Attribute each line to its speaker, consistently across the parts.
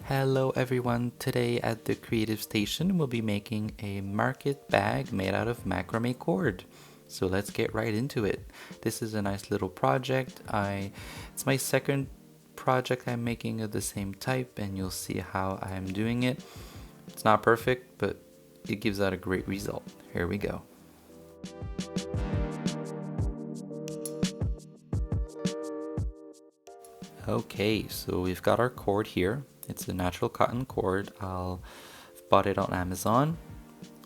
Speaker 1: Hello everyone, today at the Creative Station we'll be making a market bag made out of macrame cord. So let's get right into it. This is a nice little project. It's my second project I'm making of the same type and you'll see how I'm doing it. It's not perfect, but it gives out a great result. Here we go. Okay, so we've got our cord here. It's a natural cotton cord. I've bought it on Amazon.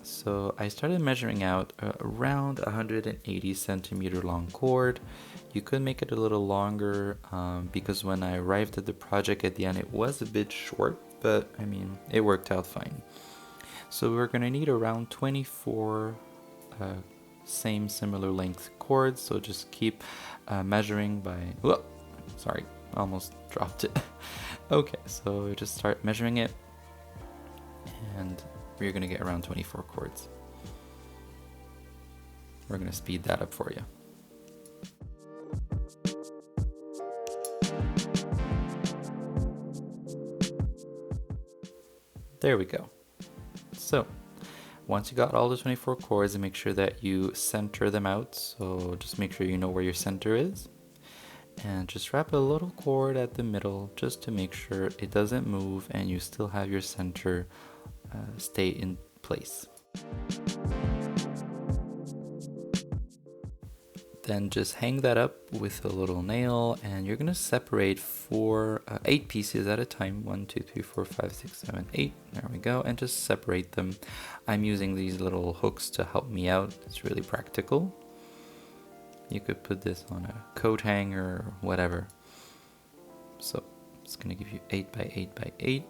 Speaker 1: So I started measuring out around 180 centimeter long cord. You could make it a little longer because when I arrived at the project at the end, it was a bit short, but I mean, it worked out fine. So we're gonna need around 24 similar length cords. So just keep measuring by, whoa, sorry, almost dropped it. Okay, so just start measuring it and we're gonna get around 24 cords. We're gonna speed that up for you. There we go. So once you got all the 24 cords, make sure that you center them out. So just make sure you know where your center is. And just wrap a little cord at the middle just to make sure it doesn't move and you still have your center stay in place. Then just hang that up with a little nail and you're gonna separate 8 pieces at a time. 1, 2, 3, 4, 5, 6, 7, 8. There we go. And just separate them. I'm using these little hooks to help me out. It's really practical. You could put this on a coat hanger or whatever. So it's gonna give you 8 by 8 by 8.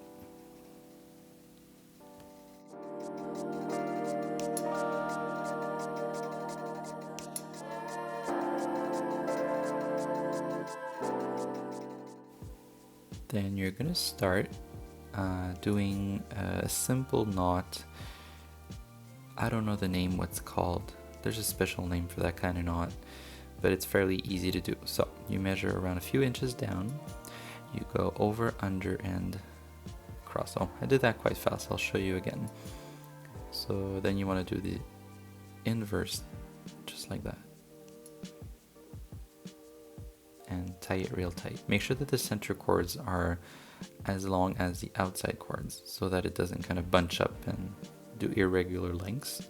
Speaker 1: Then you're gonna start doing a simple knot. I don't know the name, what's called. There's a special name for that kind of knot, but it's fairly easy to do. So you measure around a few inches down, you go over, under, and across. Oh, I did that quite fast. I'll show you again. So then you want to do the inverse, just like that. And tie it real tight. Make sure that the center cords are as long as the outside cords so that it doesn't kind of bunch up and do irregular lengths.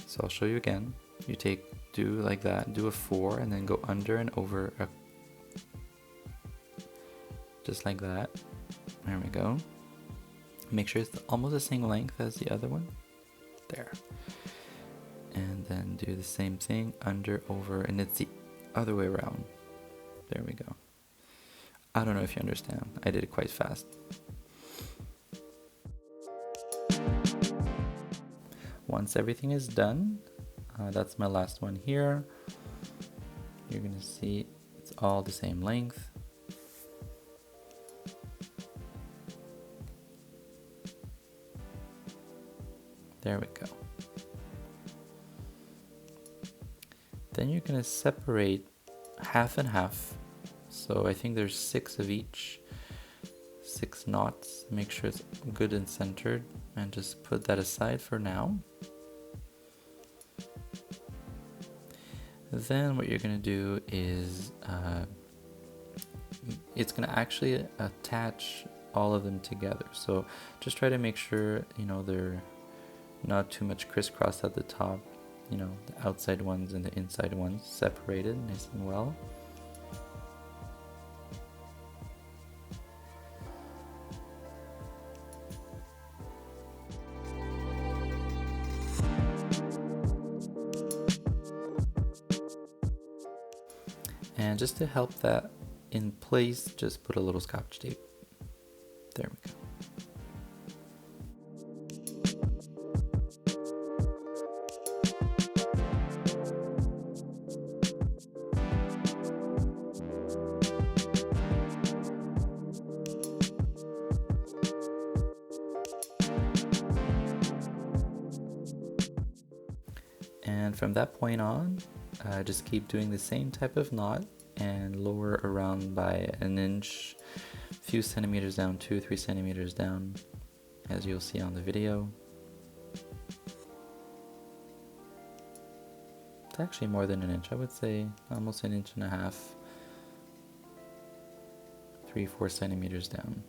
Speaker 1: So I'll show you again. You do like that, do a 4 and then go under and over just like that. There we go. Make sure it's almost the same length as the other one. There. And then do the same thing, under, over, and it's the other way around. There we go. I don't know if you understand. I did it quite fast. Once everything is done, that's my last one here. You're gonna see it's all the same length. There we go. Then you're gonna separate half and half. So I think there's 6 of each, 6 knots. Make sure it's good and centered and just put that aside for now. Then what you're gonna do is it's gonna actually attach all of them together. So just try to make sure, you know, they're not too much crisscross at the top, you know, the outside ones and the inside ones separated nice and well. And just to help that in place, just put a little Scotch tape. There we go. And from that point on, just keep doing the same type of knot and lower around by an inch, a few centimeters down, 2-3 centimeters down, as you'll see on the video. It's actually more than an inch, I would say almost an inch and a half, 3-4 centimeters down.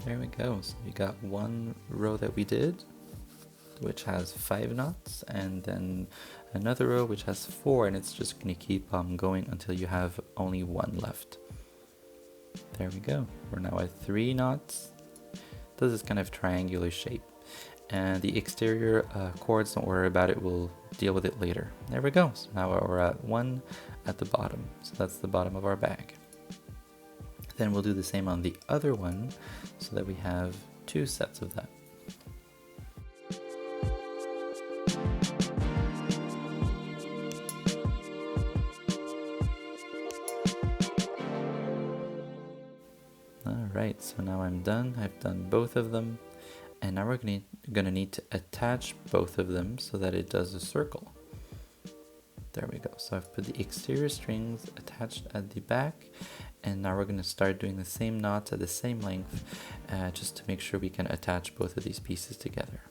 Speaker 1: There we go, so we got one row that we did, which has 5 knots, and then another row which has 4, and it's just going to keep on going until you have only 1 left. There we go, we're now at 3 knots. Does this kind of triangular shape. And the exterior cords, don't worry about it, we'll deal with it later. There we go, so now we're at 1 at the bottom, so that's the bottom of our bag. Then we'll do the same on the other one, so that we have 2 sets of that. Alright, so now I'm done. I've done both of them. And now we're gonna need to attach both of them so that it does a circle. There we go. So I've put the exterior strings attached at the back, and now we're going to start doing the same knots at the same length, just to make sure we can attach both of these pieces together.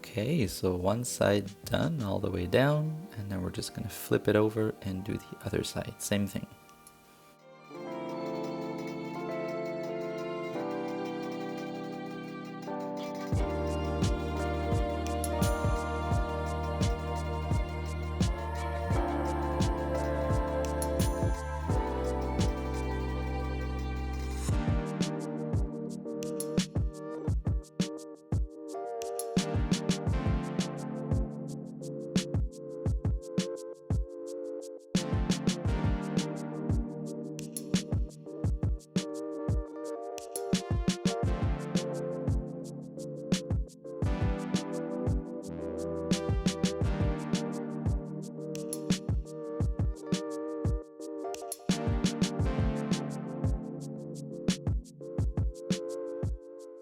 Speaker 1: Okay, so one side done all the way down, and then we're just going to flip it over and do the other side, same thing.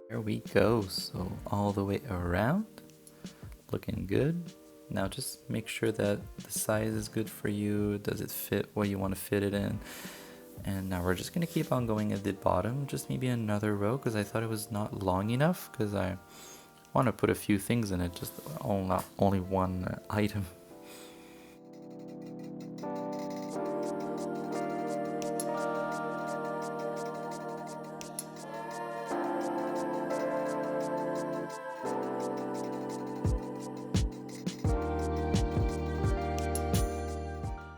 Speaker 1: There we go, so all the way around, looking good. Now just make sure that the size is good for you. Does it fit what you want to fit it in? And now we're just going to keep on going at the bottom, just maybe another row, because I thought it was not long enough, because I want to put a few things in it, just only one item.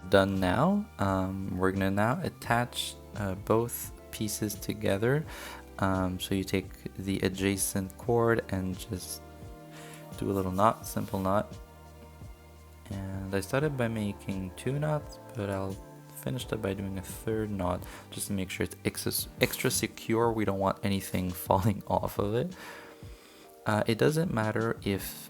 Speaker 1: Done now. We're gonna now attach both pieces together. So you take the adjacent cord and just do a little knot, simple knot. And I started by making 2 knots, but I'll finish it by doing a 3rd knot just to make sure it's extra secure. We don't want anything falling off of it. It doesn't matter if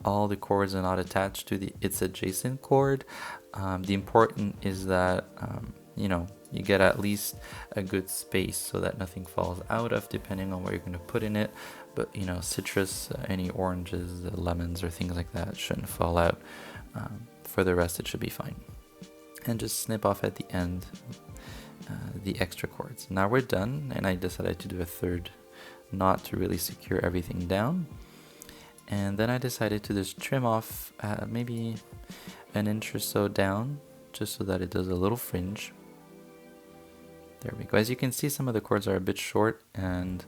Speaker 1: all the cords are not attached to its adjacent cord. The important is that you get at least a good space so that nothing falls out of, depending on what you're going to put in it. But citrus, any oranges, lemons, or things like that shouldn't fall out. For the rest, it should be fine. And just snip off at the end the extra cords. Now we're done, and I decided to do a 3rd knot to really secure everything down. And then I decided to just trim off maybe an inch or so down, just so that it does a little fringe. There we go. As you can see, some of the cords are a bit short, and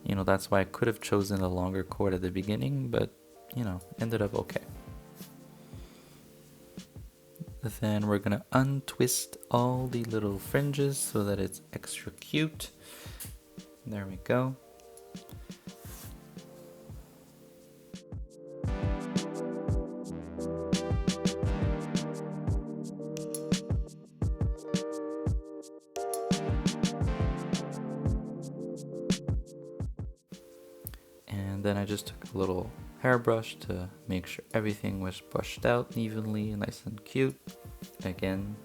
Speaker 1: that's why I could have chosen a longer cord at the beginning, but ended up okay. Then we're gonna untwist all the little fringes so that it's extra cute. There we go. And then I just took a little hairbrush to make sure everything was brushed out evenly, nice and cute again.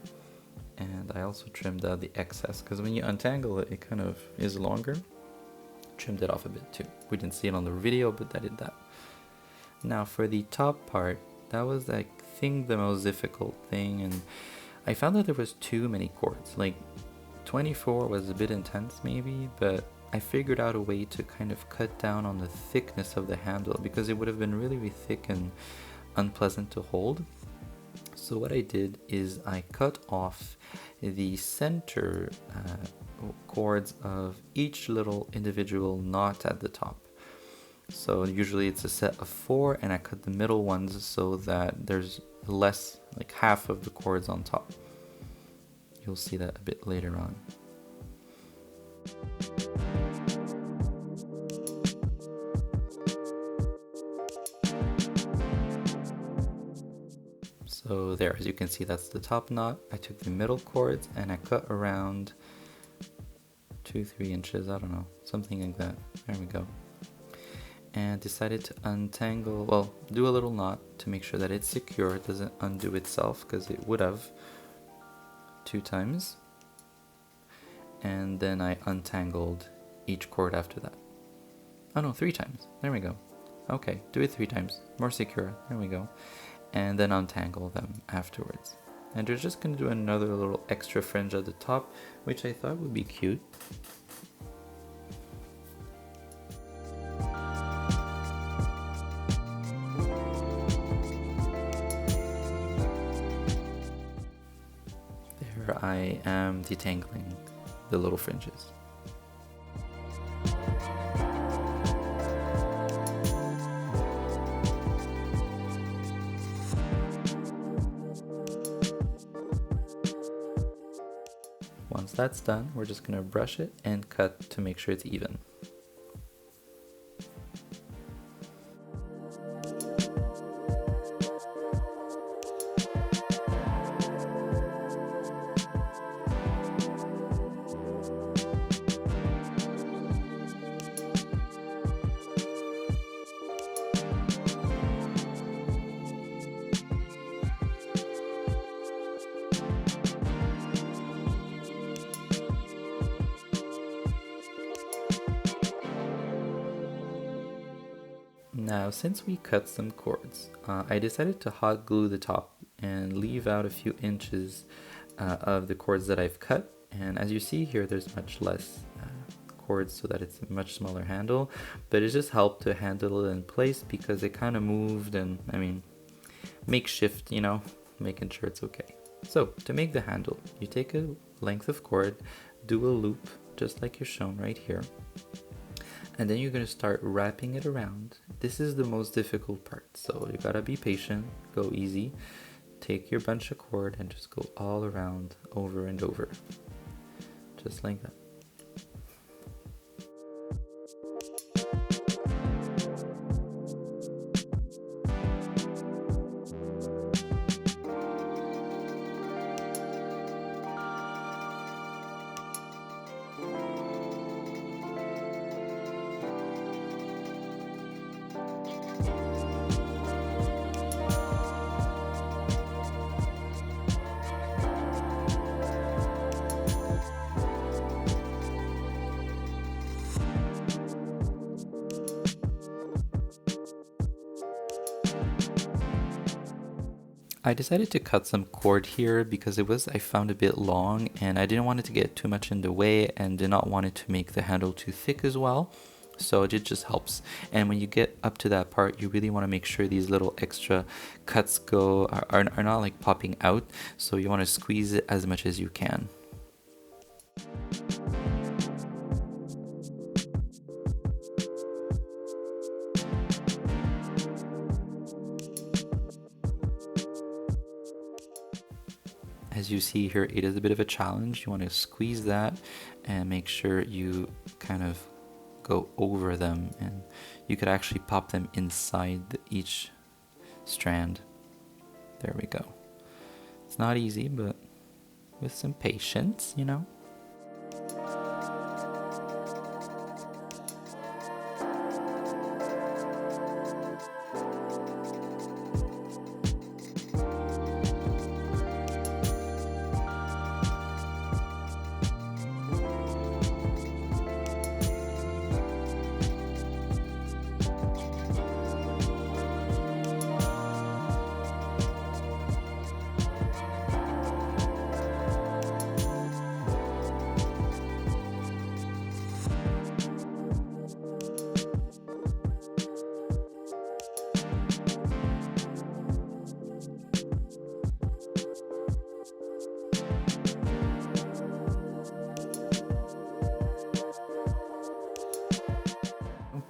Speaker 1: And I also trimmed out the excess, because when you untangle it, it kind of is longer. Trimmed it off a bit too. We didn't see it on the video, but I did that. Now for the top part, that was I think the most difficult thing, and I found that there was too many cords. Like 24 was a bit intense maybe, but I figured out a way to kind of cut down on the thickness of the handle, because it would have been really, really thick and unpleasant to hold. So what I did is I cut off the center cords of each little individual knot at the top. So usually it's a set of 4, and I cut the middle ones so that there's less, like half of the cords on top. You'll see that a bit later on. So there, as you can see, that's the top knot. I took the middle cords and I cut around 2-3 inches, I don't know, something like that. There we go. And decided to untangle, well, do a little knot to make sure that it's secure, it doesn't undo itself, because it would have 2 times. And then I untangled each cord after that. Oh no, 3 times. There we go. Okay, do it 3 times. More secure. There we go. And then untangle them afterwards. And we're just going to do another little extra fringe at the top, which I thought would be cute. There I am detangling the little fringes. Once that's done, we're just going to brush it and cut to make sure it's even. Now, since we cut some cords, I decided to hot glue the top and leave out a few inches of the cords that I've cut. And as you see here, there's much less cords so that it's a much smaller handle, but it just helped to handle it in place because it kind of moved, and I mean, makeshift, making sure it's okay. So to make the handle, you take a length of cord, do a loop just like you're shown right here. And then you're going to start wrapping it around. This is the most difficult part, so you gotta be patient, go easy. Take your bunch of cord and just go all around, over and over. Just like that. I decided to cut some cord here because I found a bit long, and I didn't want it to get too much in the way and did not want it to make the handle too thick as well. So it just helps. And when you get up to that part, you really want to make sure these little extra cuts are not like popping out. So you want to squeeze it as much as you can. As you see here, it is a bit of a challenge. You want to squeeze that and make sure you kind of go over them, and you could actually pop them inside each strand. There we go. It's not easy, but with some patience, you know.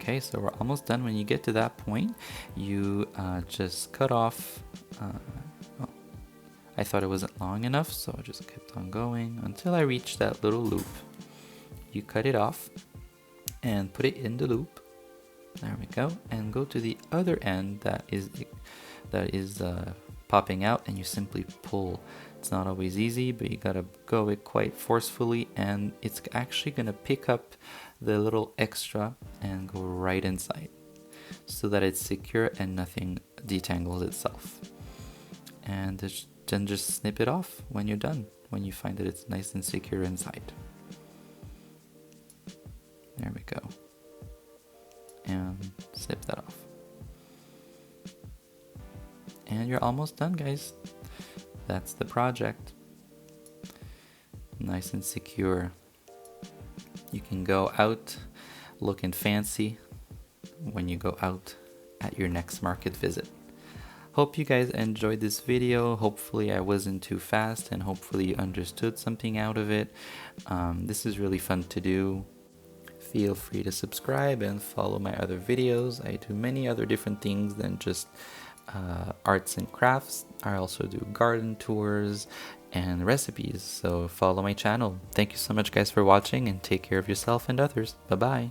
Speaker 1: Okay, so we're almost done. When you get to that point, you just cut off. Well, I thought it wasn't long enough, so I just kept on going until I reached that little loop. You cut it off and put it in the loop. There we go. And go to the other end that is popping out, and you simply pull. It's not always easy, but you gotta go it quite forcefully, and it's actually gonna pick up the little extra and go right inside so that it's secure and nothing detangles itself. And then just snip it off when you're done, when you find that it's nice and secure inside. There we go. And snip that off. And you're almost done, guys. That's the project. Nice and secure. You can go out looking fancy when you go out at your next market visit. Hope you guys enjoyed this video. Hopefully I wasn't too fast, and hopefully you understood something out of it. This is really fun to do. Feel free to subscribe and follow my other videos. I do many other different things than just arts and crafts. I also do garden tours and recipes, so follow my channel. Thank you so much, guys, for watching, and take care of yourself and others. Bye bye.